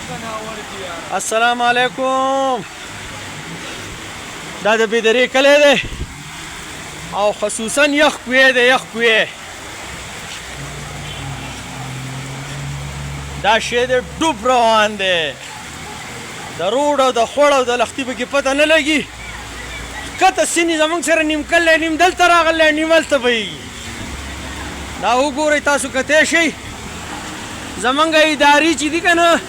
السلام علیکم. دا د بیدرې کلی دی او خصوصا یخ کوی دی. یخ کوی دا شی دی ډوب روان دی. د روډ او د خوړ او د لښتي پکې پته نه لګي. ښکته سینې زموږ سره نیم کلی نیم دلته راغلی نیم هلته بهیږي. دا وګورئ تاسو کتی شئ زمونږ ادارې چې دي که نه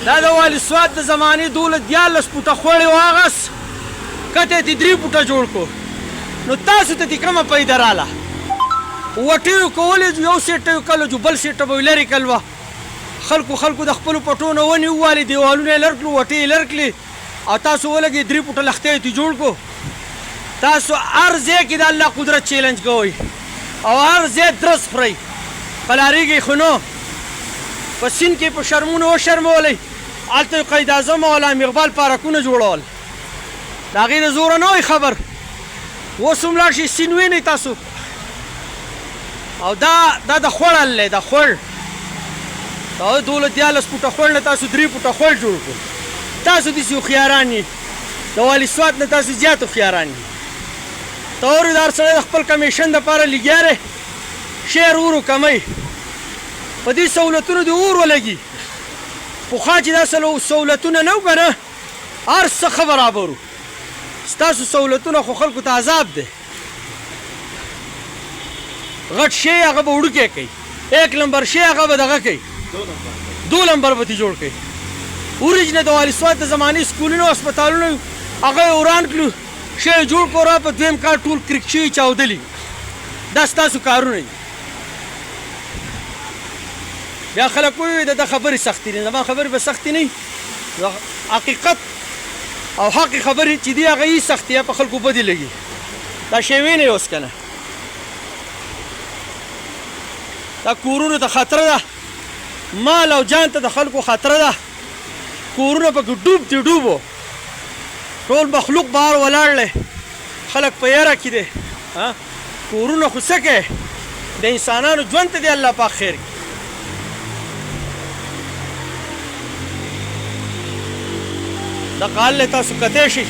دا د والي سوات د زمانې 12 فوټه خوړې واغس کته یې 3 فوټه جوړ کړو. نو تاسو ته دې کومه پیدا راله؟ وټیو کولې یو سیټه یو کله جو بل سیټه به لرې کلوه خلکو د خپلو پټو نه ونې ووالې دیوالونه یې لر کړو وټې یې لر کړې او تاسو ولګې 3 فوټه لښتې یې جوړ کړو. تاسو هر ځای کې د الله قدرت چیلنج کوئ او هر ځای درس خورئ قلاریږئ خو نو په سیند کې په شرمونو وشرمولئ. هلته یې قید اعظم او علامه اقبال پارکونه جوړول. د هغې د زوره نه وئ خبر. اوس هم لاړ شئ سیند وینئ تاسو. او دا د خوړ حل دی. د خوړ د 12 فوټه خوړ نه تاسو 3 فوټه خوړ جوړ کړو. تاسو داسې هوښیاران یې د والي سوات نه تاسو زیات هوښیاران یې. ته اورئ د هر سړی د خپل کمیشن دپاره لګیا دی شعر ورو کمی په دې سهولتونو دې اور ولګي. پخوا چې دا سهولتونه نه وو که نه هر څه ښه برابر وو. ستاسو سهولتونه خو خلکو ته عذاب دی. غټ شی هغه به وړوکی کوي. 1 نمبر شی هغه به دغه کوي 2 نمبر به ترې جوړ کوي. اوریجنه د والي سوات د زمانې سکولونو او هسپتالونو هغه یې وران کړو شی یې جوړ کړو په دویم کال ټول کرک شوي چاودلي. دا ستاسو کارونه دي. بیا خلک وایي د خبرې سختي نه. زما خبرې به سختي نه وي. حقیقت او حق خبرې چې دي هغه یې سختي په خلکو بدې لګي. دا شی وینئ اوس که نه دا کورونو ته خطره ده. مال او جان ته د خلکو خطره ده. کورونه پکې ډوب دي ډوبو. ټول مخلوق بهر ولاړ دی. خلک په یره کې دی. کورونه خو څه کوي د انسانانو ژوند ته دی الله پاک خیر کړي. دغه حال تاسو کتی شئ